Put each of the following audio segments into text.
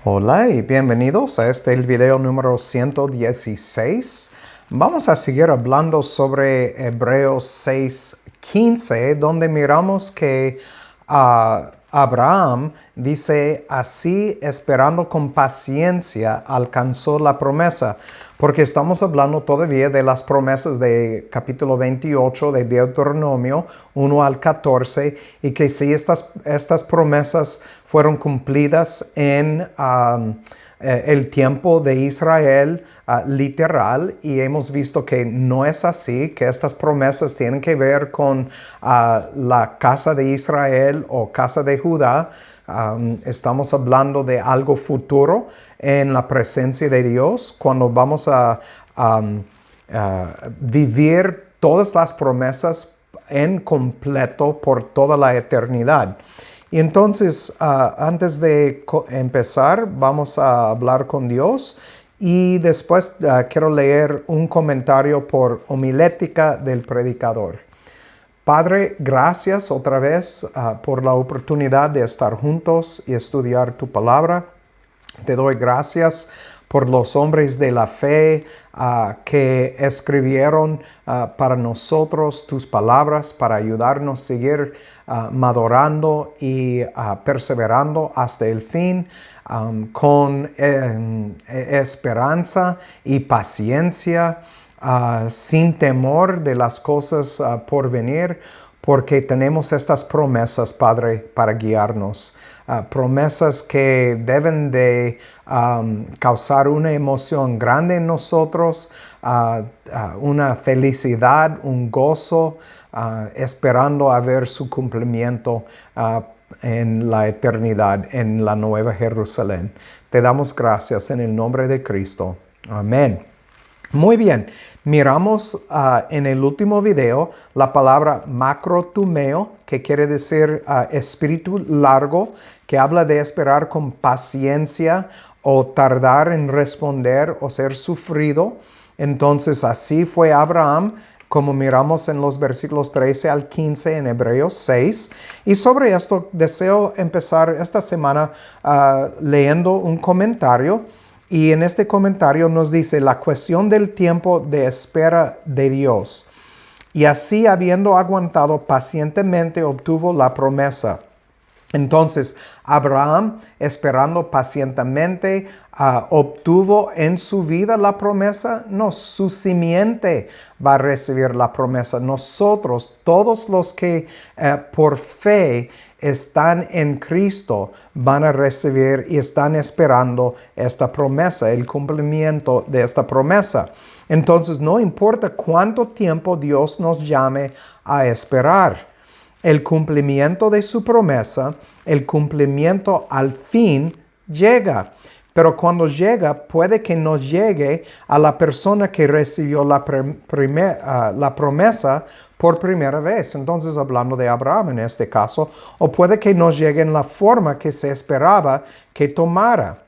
Hola y bienvenidos a el video número 116. Vamos a seguir hablando sobre Hebreos 6:15, donde miramos que Abraham dice, así esperando con paciencia alcanzó la promesa, porque estamos hablando todavía de las promesas de capítulo 28 de Deuteronomio 1 al 14, y que si estas promesas fueron cumplidas en el tiempo de Israel literal, y hemos visto que no es así, que estas promesas tienen que ver con la casa de Israel o casa de Judá. Estamos hablando de algo futuro en la presencia de Dios, cuando vamos a vivir todas las promesas en completo por toda la eternidad. Y entonces, antes de empezar, vamos a hablar con Dios, y después quiero leer un comentario por homilética del predicador. Padre, gracias otra vez por la oportunidad de estar juntos y estudiar tu palabra. Te doy gracias por los hombres de la fe que escribieron para nosotros tus palabras, para ayudarnos a seguir madurando y perseverando hasta el fin, con esperanza y paciencia, sin temor de las cosas por venir, porque tenemos estas promesas, Padre, para guiarnos. Promesas que deben de causar una emoción grande en nosotros, una felicidad, un gozo, esperando a ver su cumplimiento en la eternidad, en la Nueva Jerusalén. Te damos gracias en el nombre de Cristo. Amén. Muy bien, miramos en el último video la palabra macrotumeo, que quiere decir espíritu largo, que habla de esperar con paciencia o tardar en responder o ser sufrido. Entonces así fue Abraham, como miramos en los versículos 13 al 15 en Hebreos 6. Y sobre esto deseo empezar esta semana leyendo un comentario. Y en este comentario nos dice la cuestión del tiempo de espera de Dios. Y así, habiendo aguantado pacientemente, obtuvo la promesa. Entonces, Abraham, esperando pacientemente, obtuvo en su vida la promesa. No, su simiente va a recibir la promesa. Nosotros, todos los que por fe están en Cristo, van a recibir y están esperando esta promesa, el cumplimiento de esta promesa. Entonces, no importa cuánto tiempo Dios nos llame a esperar, el cumplimiento de su promesa, el cumplimiento al fin llega. Pero cuando llega, puede que no llegue a la persona que recibió la promesa por primera vez. Entonces, hablando de Abraham en este caso, o puede que no llegue en la forma que se esperaba que tomara.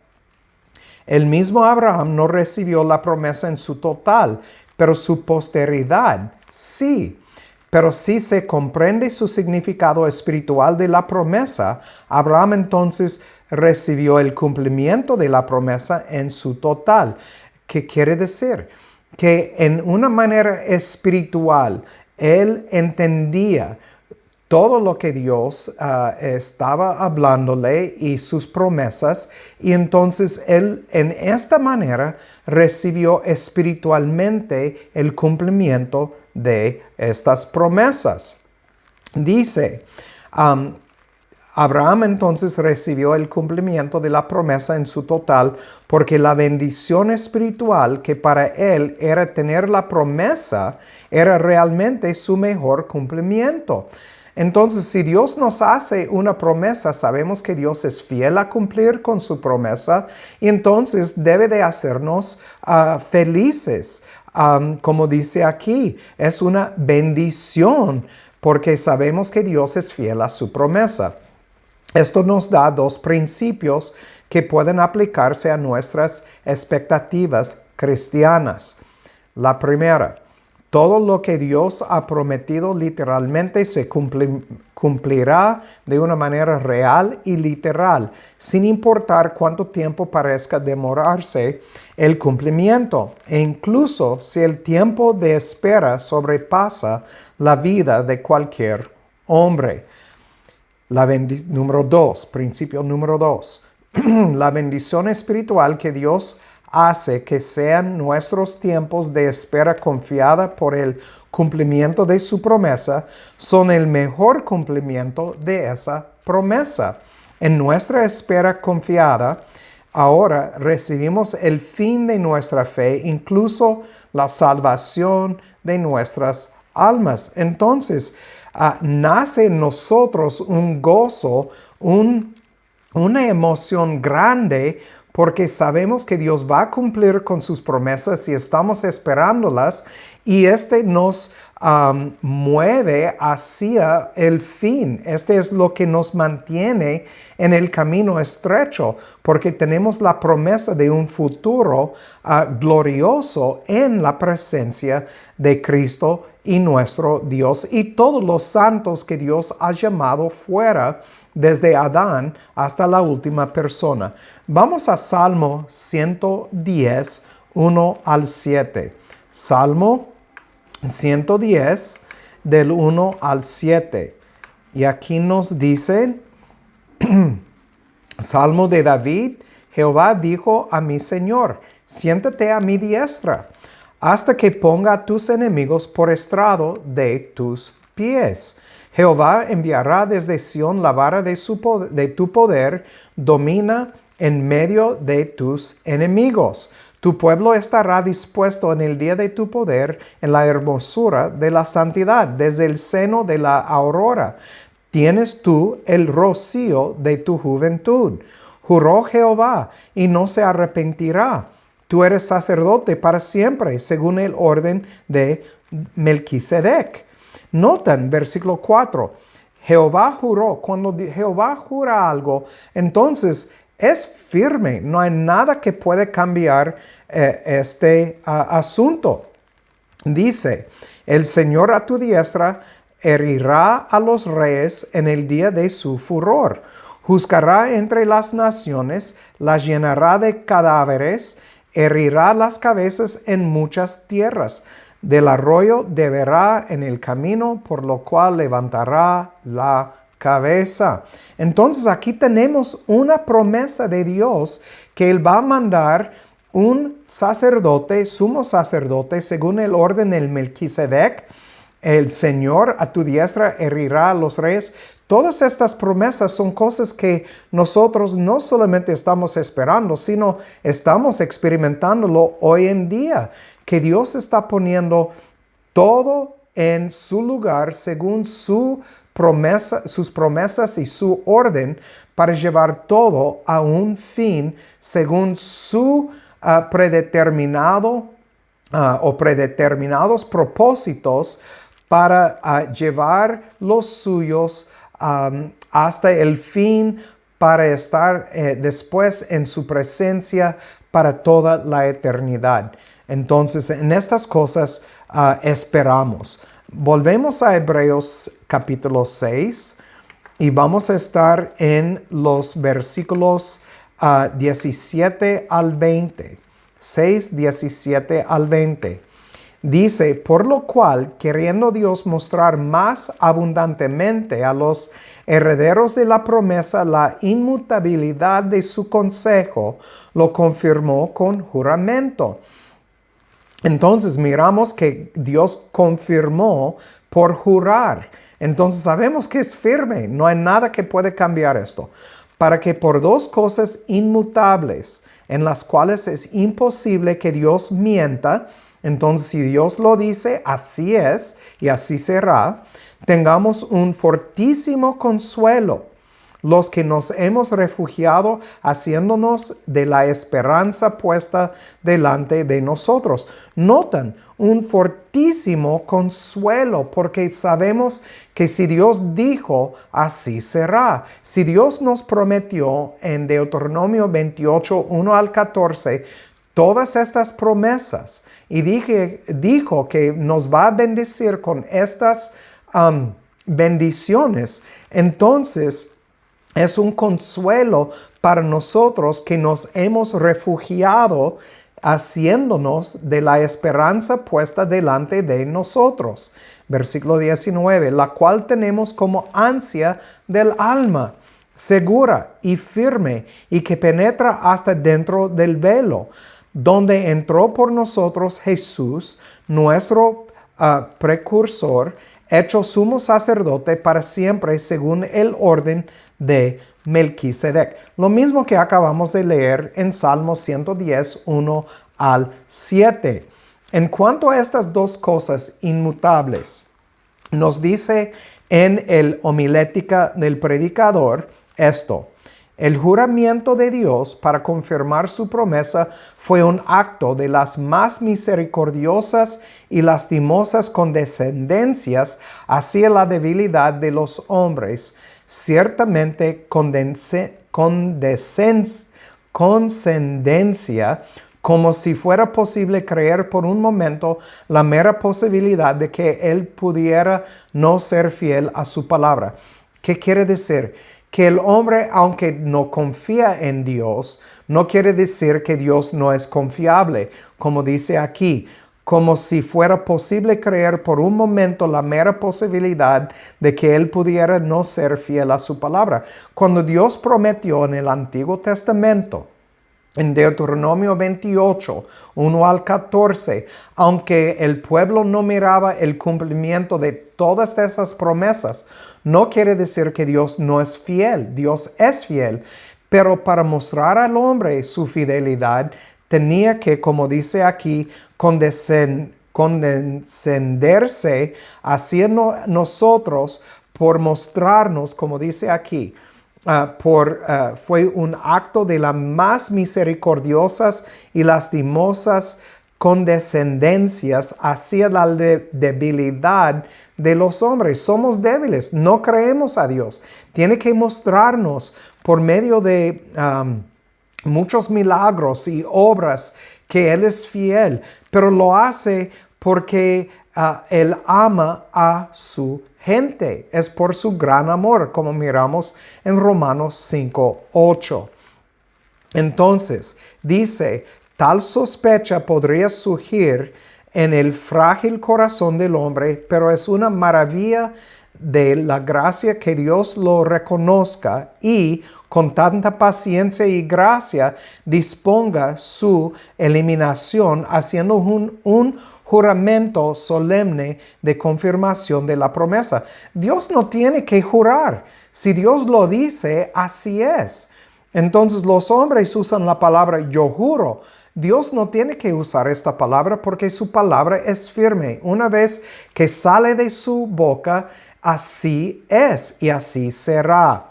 El mismo Abraham no recibió la promesa en su total, pero su posteridad sí. Pero si se comprende su significado espiritual de la promesa, Abraham entonces recibió el cumplimiento de la promesa en su total. ¿Qué quiere decir? Que en una manera espiritual, él entendía todo lo que Dios estaba hablándole y sus promesas, y entonces él en esta manera recibió espiritualmente el cumplimiento de estas promesas. Dice, Abraham entonces recibió el cumplimiento de la promesa en su total, porque la bendición espiritual que para él era tener la promesa era realmente su mejor cumplimiento. Entonces, si Dios nos hace una promesa, sabemos que Dios es fiel a cumplir con su promesa, y entonces debe de hacernos felices. Como dice aquí, es una bendición porque sabemos que Dios es fiel a su promesa. Esto nos da dos principios que pueden aplicarse a nuestras expectativas cristianas. La primera, Todo lo que Dios ha prometido literalmente se cumplirá de una manera real y literal, sin importar cuánto tiempo parezca demorarse el cumplimiento, e incluso si el tiempo de espera sobrepasa la vida de cualquier hombre. Número 2, principio número 2. La bendición espiritual que Dios hace que sean nuestros tiempos de espera confiada por el cumplimiento de su promesa son el mejor cumplimiento de esa promesa. En nuestra espera confiada, ahora recibimos el fin de nuestra fe, incluso la salvación de nuestras almas. Entonces, nace en nosotros un gozo, una emoción grande, porque sabemos que Dios va a cumplir con sus promesas y estamos esperándolas, y nos mueve hacia el fin. Es lo que nos mantiene en el camino estrecho, porque tenemos la promesa de un futuro glorioso en la presencia de Cristo y nuestro Dios y todos los santos que Dios ha llamado fuera desde Adán hasta la última persona. Vamos a Salmo 110, 1 al 7. Salmo 110, del 1 al 7. Y aquí nos dice, Salmo de David: Jehová dijo a mi Señor, siéntate a mi diestra, hasta que ponga a tus enemigos por estrado de tus pies. Jehová enviará desde Sión la vara de tu poder, domina en medio de tus enemigos. Tu pueblo estará dispuesto en el día de tu poder, en la hermosura de la santidad, desde el seno de la aurora. Tienes tú el rocío de tu juventud. Juró Jehová y no se arrepentirá. Tú eres sacerdote para siempre, según el orden de Melquisedec. Notan, versículo 4, Jehová juró. Cuando Jehová jura algo, entonces es firme. No hay nada que puede cambiar este asunto. Dice, el Señor a tu diestra herirá a los reyes en el día de su furor. Juzgará entre las naciones, las llenará de cadáveres, herirá las cabezas en muchas tierras. Del arroyo deberá en el camino, por lo cual levantará la cabeza. Entonces aquí tenemos una promesa de Dios que Él va a mandar un sacerdote, sumo sacerdote, según el orden del Melquisedec. El Señor a tu diestra herirá a los reyes. Todas estas promesas son cosas que nosotros no solamente estamos esperando, sino estamos experimentándolo hoy en día, que Dios está poniendo todo en su lugar según sus promesas y su orden, para llevar todo a un fin según su predeterminados propósitos, para llevar los suyos hasta el fin, para estar después en su presencia para toda la eternidad. Entonces, en estas cosas esperamos. Volvemos a Hebreos capítulo 6 y vamos a estar en los versículos 17 al 20. 6, 17 al 20. Dice, por lo cual, queriendo Dios mostrar más abundantemente a los herederos de la promesa la inmutabilidad de su consejo, lo confirmó con juramento. Entonces miramos que Dios confirmó por jurar. Entonces sabemos que es firme, no hay nada que puede cambiar esto. Para que por dos cosas inmutables, en las cuales es imposible que Dios mienta, entonces si Dios lo dice, así es y así será, tengamos un fortísimo consuelo, los que nos hemos refugiado haciéndonos de la esperanza puesta delante de nosotros. Notan, un fortísimo consuelo, porque sabemos que si Dios dijo, así será. Si Dios nos prometió en Deuteronomio 28, 1 al 14, todas estas promesas y dijo que nos va a bendecir con estas bendiciones, entonces es un consuelo para nosotros que nos hemos refugiado haciéndonos de la esperanza puesta delante de nosotros. Versículo 19, la cual tenemos como ansia del alma, segura y firme, y que penetra hasta dentro del velo, donde entró por nosotros Jesús, nuestro precursor, hecho sumo sacerdote para siempre según el orden de Melquisedec. Lo mismo que acabamos de leer en Salmo 110, 1 al 7. En cuanto a estas dos cosas inmutables, nos dice en el homilética del predicador esto: el juramento de Dios para confirmar su promesa fue un acto de las más misericordiosas y lastimosas condescendencias hacia la debilidad de los hombres, ciertamente condescendencia, como si fuera posible creer por un momento la mera posibilidad de que Él pudiera no ser fiel a su palabra. ¿Qué quiere decir? Que el hombre, aunque no confía en Dios, no quiere decir que Dios no es confiable, como dice aquí, como si fuera posible creer por un momento la mera posibilidad de que Él pudiera no ser fiel a su palabra. Cuando Dios prometió en el Antiguo Testamento, en Deuteronomio 28, 1 al 14, aunque el pueblo no miraba el cumplimiento de todas esas promesas, no quiere decir que Dios no es fiel. Dios es fiel, pero para mostrar al hombre su fidelidad, tenía que, como dice aquí, condescenderse hacia nosotros por mostrarnos, como dice aquí, fue un acto de las más misericordiosas y lastimosas condescendencias hacia la debilidad de los hombres. Somos débiles, no creemos a Dios. Tiene que mostrarnos por medio de muchos milagros y obras que Él es fiel, pero lo hace porque Él ama a su gente. Es por su gran amor, como miramos en Romanos 5:8. Entonces, dice, tal sospecha podría surgir en el frágil corazón del hombre, pero es una maravilla de la gracia que Dios lo reconozca y con tanta paciencia y gracia disponga su eliminación, haciendo un juramento solemne de confirmación de la promesa. Dios no tiene que jurar. Si Dios lo dice, así es. Entonces los hombres usan la palabra yo juro. Dios no tiene que usar esta palabra porque su palabra es firme. Una vez que sale de su boca, así es y así será.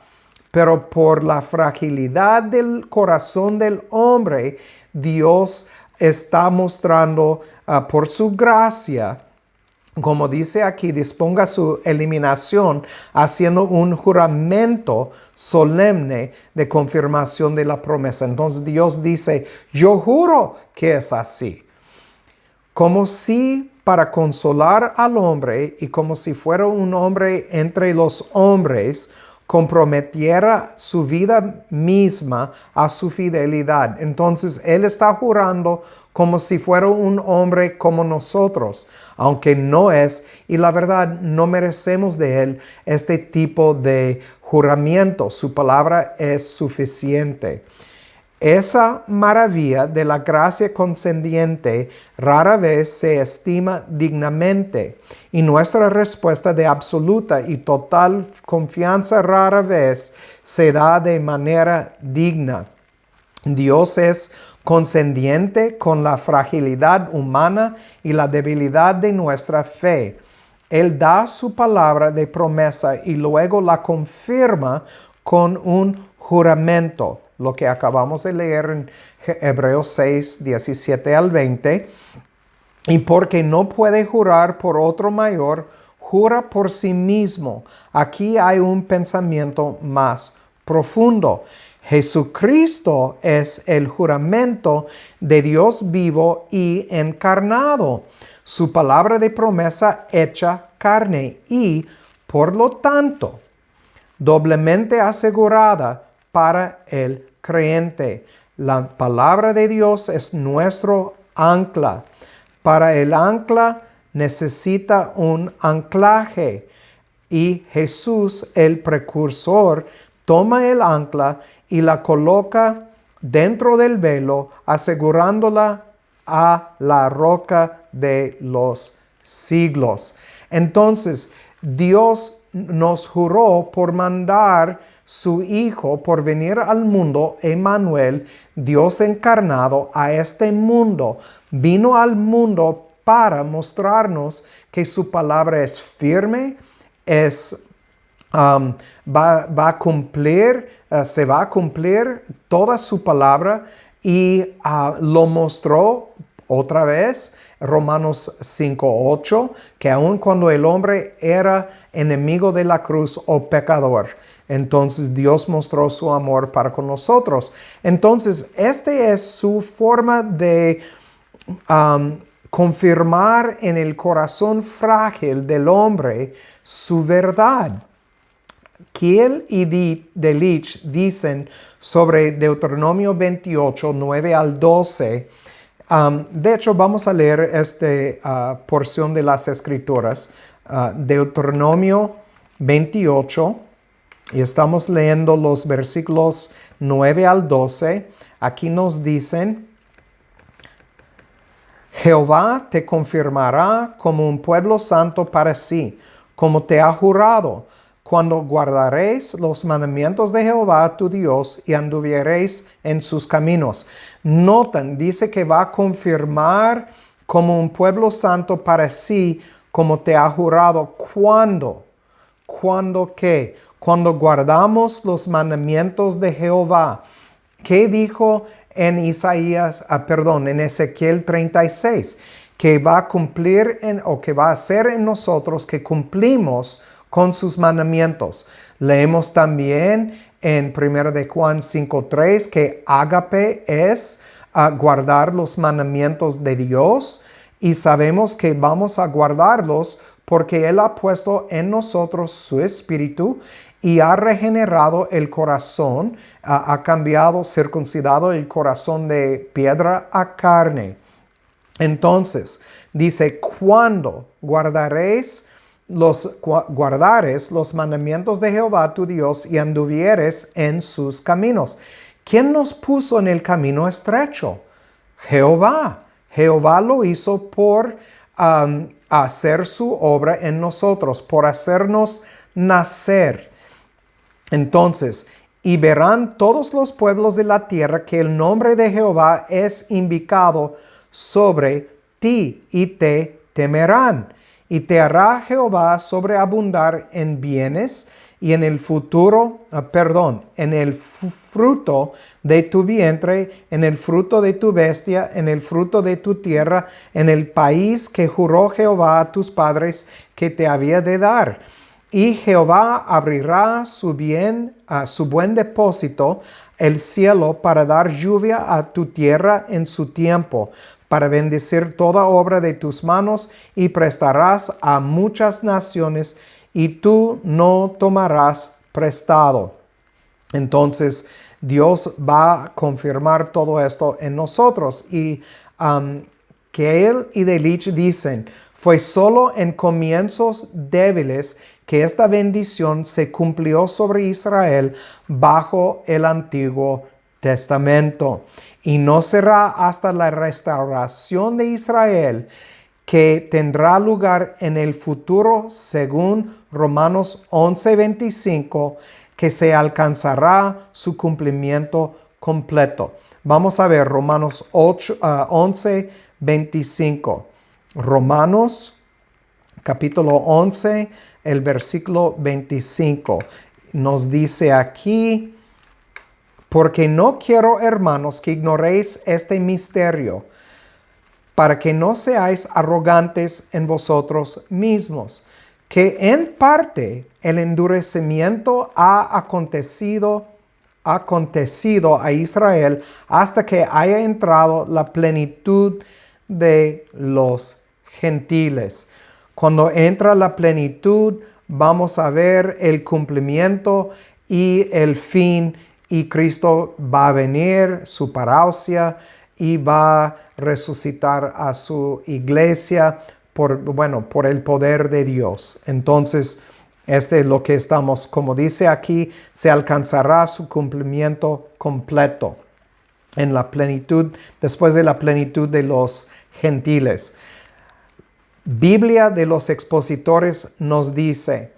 Pero por la fragilidad del corazón del hombre, Dios está mostrando por su gracia, como dice aquí, disponga su eliminación haciendo un juramento solemne de confirmación de la promesa. Entonces Dios dice, yo juro que es así. Como si para consolar al hombre y como si fuera un hombre entre los hombres, comprometiera su vida misma a su fidelidad. Entonces Él está jurando como si fuera un hombre como nosotros, aunque no es, y la verdad no merecemos de Él este tipo de juramento. Su palabra es suficiente. Esa maravilla de la gracia concediente rara vez se estima dignamente y nuestra respuesta de absoluta y total confianza rara vez se da de manera digna. Dios es condescendiente con la fragilidad humana y la debilidad de nuestra fe. Él da su palabra de promesa y luego la confirma con un juramento. Lo que acabamos de leer en Hebreos 6, 17 al 20. Y porque no puede jurar por otro mayor, jura por sí mismo. Aquí hay un pensamiento más profundo. Jesucristo es el juramento de Dios vivo y encarnado, su palabra de promesa hecha carne y, por lo tanto, doblemente asegurada para el creyente. La palabra de Dios es nuestro ancla. Para el ancla necesita un anclaje y Jesús, el precursor, toma el ancla y la coloca dentro del velo, asegurándola a la roca de los siglos. Entonces, Dios nos juró por mandar su Hijo, por venir al mundo, Emmanuel, Dios encarnado, a este mundo. Vino al mundo para mostrarnos que su palabra es firme, va a cumplir, se va a cumplir toda su palabra y lo mostró otra vez, Romanos 5:8, que aun cuando el hombre era enemigo de la cruz o pecador, entonces Dios mostró su amor para con nosotros. Entonces, esta es su forma de confirmar en el corazón frágil del hombre su verdad. Kiel y Delitzsch dicen sobre Deuteronomio 28, 9 al 12. De hecho, vamos a leer esta porción de las Escrituras. Deuteronomio 28, y estamos leyendo los versículos 9 al 12. Aquí nos dicen: Jehová te confirmará como un pueblo santo para sí, como te ha jurado, cuando guardaréis los mandamientos de Jehová tu Dios y anduviereis en sus caminos. Notan, dice que va a confirmar como un pueblo santo para sí, como te ha jurado. ¿Cuándo? ¿Cuándo qué? Cuando guardamos los mandamientos de Jehová. ¿Qué dijo en en Ezequiel 36? Que va a cumplir que va a hacer en nosotros que cumplimos con sus mandamientos. Leemos también en 1 de Juan 5:3 que ágape es guardar los mandamientos de Dios, y sabemos que vamos a guardarlos porque Él ha puesto en nosotros su espíritu y ha regenerado el corazón, ha cambiado, circuncidado el corazón de piedra a carne. Entonces, dice, cuando guardares los mandamientos de Jehová tu Dios y anduvieres en sus caminos. ¿Quién nos puso en el camino estrecho? Jehová. Jehová lo hizo por hacer su obra en nosotros, por hacernos nacer. Entonces, y verán todos los pueblos de la tierra que el nombre de Jehová es invocado sobre ti y te temerán. Y te hará Jehová sobreabundar en bienes y en el en el fruto de tu vientre, en el fruto de tu bestia, en el fruto de tu tierra, en el país que juró Jehová a tus padres que te había de dar. Y Jehová abrirá su buen depósito, el cielo, para dar lluvia a tu tierra en su tiempo, para bendecir toda obra de tus manos, y prestarás a muchas naciones, y tú no tomarás prestado. Entonces, Dios va a confirmar todo esto en nosotros. Y Kiel y Delitzsch dicen, fue solo en comienzos débiles que esta bendición se cumplió sobre Israel bajo el Antiguo Testamento. Y no será hasta la restauración de Israel que tendrá lugar en el futuro, según Romanos 11:25, que se alcanzará su cumplimiento completo. Vamos a ver Romanos 11:25. Romanos capítulo 11, el versículo 25. Nos dice aquí: porque no quiero, hermanos, que ignoréis este misterio, para que no seáis arrogantes en vosotros mismos, que en parte el endurecimiento ha acontecido acontecido a Israel hasta que haya entrado la plenitud de los gentiles. Cuando entra la plenitud, vamos a ver el cumplimiento y el fin, y Cristo va a venir, su parousia, y va a resucitar a su iglesia por el poder de Dios. Entonces, este es lo que estamos, como dice aquí, se alcanzará su cumplimiento completo en la plenitud, después de la plenitud de los gentiles. Biblia de los expositores nos dice,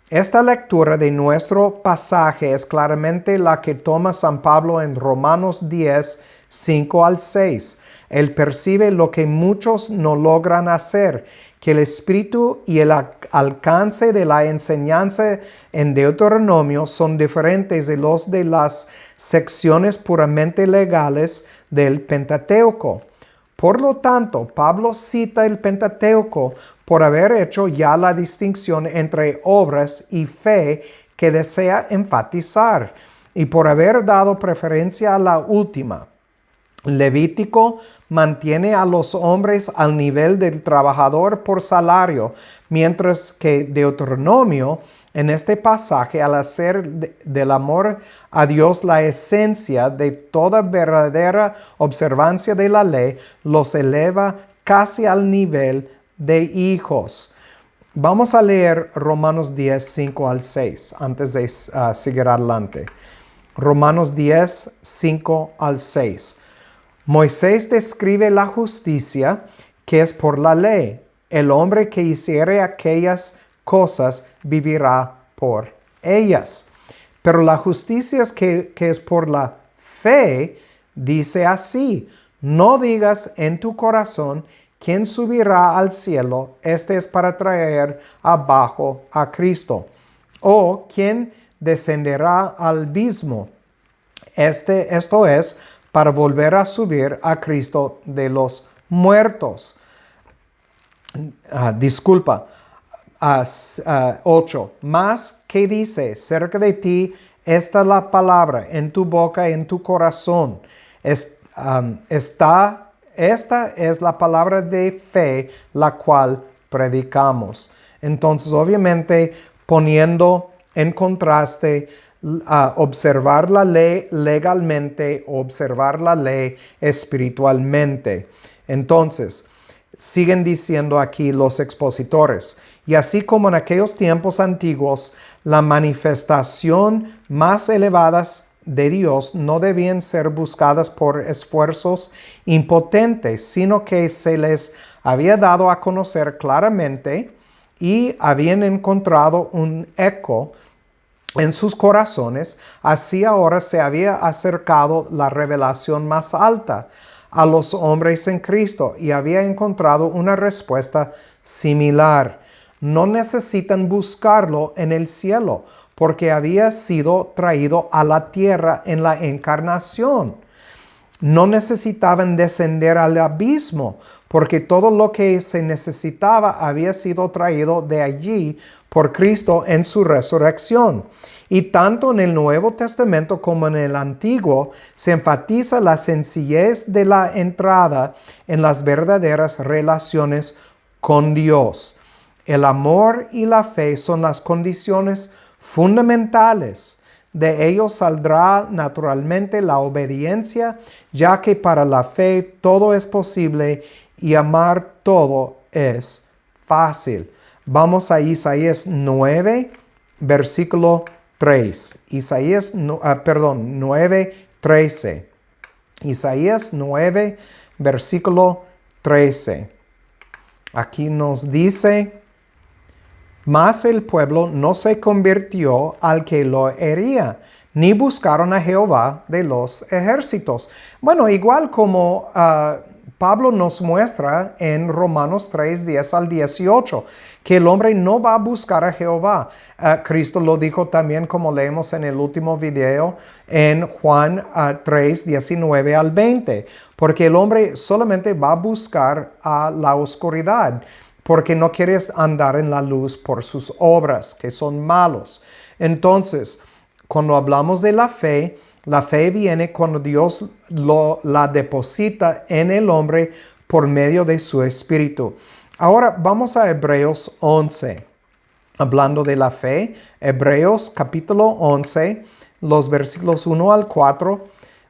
esta lectura de nuestro pasaje es claramente la que toma San Pablo en Romanos 10, 5 al 6. Él percibe lo que muchos no logran hacer, que el espíritu y el alcance de la enseñanza en Deuteronomio son diferentes de los de las secciones puramente legales del Pentateuco. Por lo tanto, Pablo cita el Pentateuco por haber hecho ya la distinción entre obras y fe que desea enfatizar, y por haber dado preferencia a la última. Levítico mantiene a los hombres al nivel del trabajador por salario, mientras que Deuteronomio, en este pasaje, al hacer del amor a Dios la esencia de toda verdadera observancia de la ley, los eleva casi al nivel de hijos. Vamos a leer Romanos 10, 5 al 6, antes de seguir adelante. Romanos 10, 5 al 6. Moisés describe la justicia que es por la ley. El hombre que hiciere aquellas cosas vivirá por ellas. Pero la justicia que es por la fe dice así: no digas en tu corazón, ¿quién subirá al cielo? Este es para traer abajo a Cristo. O ¿quién descenderá al abismo? Esto es para volver a subir a Cristo de los muertos. 8. Más que dice, cerca de ti está la palabra, en tu boca y en tu corazón. Esta es la palabra de fe, la cual predicamos. Entonces, obviamente, poniendo en contraste observar la ley legalmente, observar la ley espiritualmente. Entonces, siguen diciendo aquí los expositores: y así como en aquellos tiempos antiguos, la manifestación más elevadas de Dios no debían ser buscadas por esfuerzos impotentes, sino que se les había dado a conocer claramente y habían encontrado un eco en sus corazones. Así ahora se había acercado la revelación más alta a los hombres en Cristo y había encontrado una respuesta similar. No necesitan buscarlo en el cielo, porque había sido traído a la tierra en la encarnación. No necesitaban descender al abismo, porque todo lo que se necesitaba había sido traído de allí por Cristo en su resurrección. Y tanto en el Nuevo Testamento como en el Antiguo se enfatiza la sencillez de la entrada en las verdaderas relaciones con Dios. El amor y la fe son las condiciones fundamentales. De ellos saldrá naturalmente la obediencia, ya que para la fe todo es posible y amar todo es fácil. Vamos a Isaías 9, versículo 3. 9, 13. Isaías 9, versículo 13. Aquí nos dice: mas el pueblo no se convirtió al que lo hería, ni buscaron a Jehová de los ejércitos. Bueno, igual como Pablo nos muestra en Romanos 3, 10 al 18, que el hombre no va a buscar a Jehová. Cristo lo dijo también, como leemos en el último video, en Juan 3, 19 al 20, porque el hombre solamente va a buscar a la oscuridad, porque no quieres andar en la luz por sus obras, que son malos. Entonces, cuando hablamos de la fe, La fe viene cuando Dios la deposita en el hombre por medio de su Espíritu. Ahora vamos a Hebreos 11. Hablando de la fe, Hebreos capítulo 11, los versículos 1 al 4,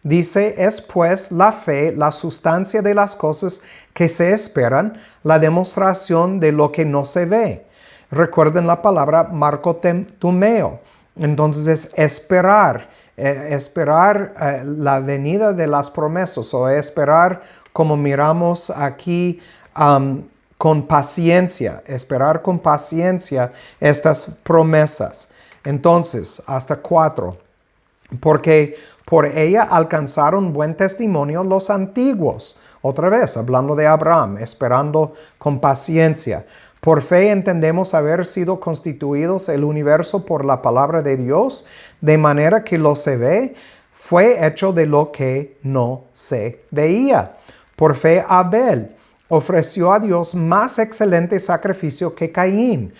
dice, es pues la fe, la sustancia de las cosas que se esperan, la demostración de lo que no se ve. Recuerden la palabra marcotumeo. Entonces es esperar, la venida de las promesas o esperar como miramos aquí con paciencia, esperar con paciencia estas promesas. Entonces, hasta 4. Porque por ella alcanzaron buen testimonio los antiguos. Otra vez, hablando de Abraham, esperando con paciencia. Por fe entendemos haber sido constituidos el universo por la palabra de Dios, de manera que lo se ve fue hecho de lo que no se veía. Por fe Abel ofreció a Dios más excelente sacrificio que Caín,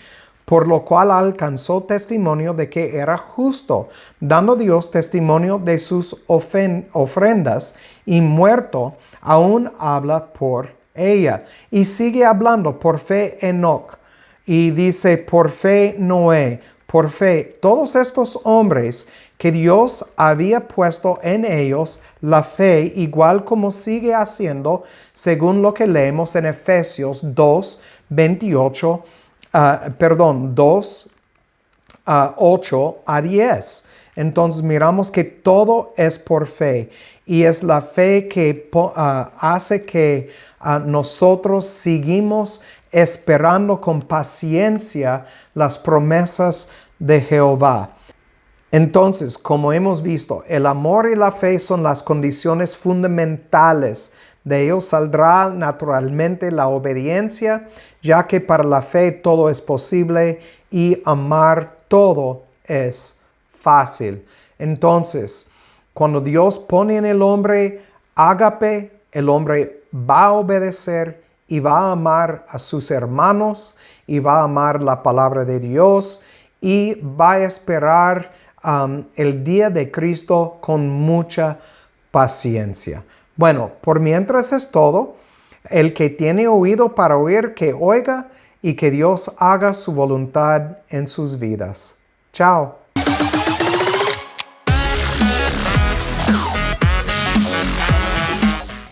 por lo cual alcanzó testimonio de que era justo, dando Dios testimonio de sus ofrendas, y muerto aún habla por ella. Y sigue hablando por fe Enoc, y dice por fe Noé, por fe todos estos hombres que Dios había puesto en ellos la fe, igual como sigue haciendo según lo que leemos en Efesios 2, 8 a 10. Entonces miramos que todo es por fe y es la fe que hace que nosotros seguimos esperando con paciencia las promesas de Jehová. Entonces, como hemos visto, el amor y la fe son las condiciones fundamentales. De ellos saldrá naturalmente la obediencia, ya que para la fe todo es posible y amar todo es fácil. Entonces, cuando Dios pone en el hombre ágape, el hombre va a obedecer y va a amar a sus hermanos y va a amar la palabra de Dios y va a esperar el día de Cristo con mucha paciencia. Bueno, por mientras es todo. El que tiene oído para oír, que oiga, y que Dios haga su voluntad en sus vidas. Chao.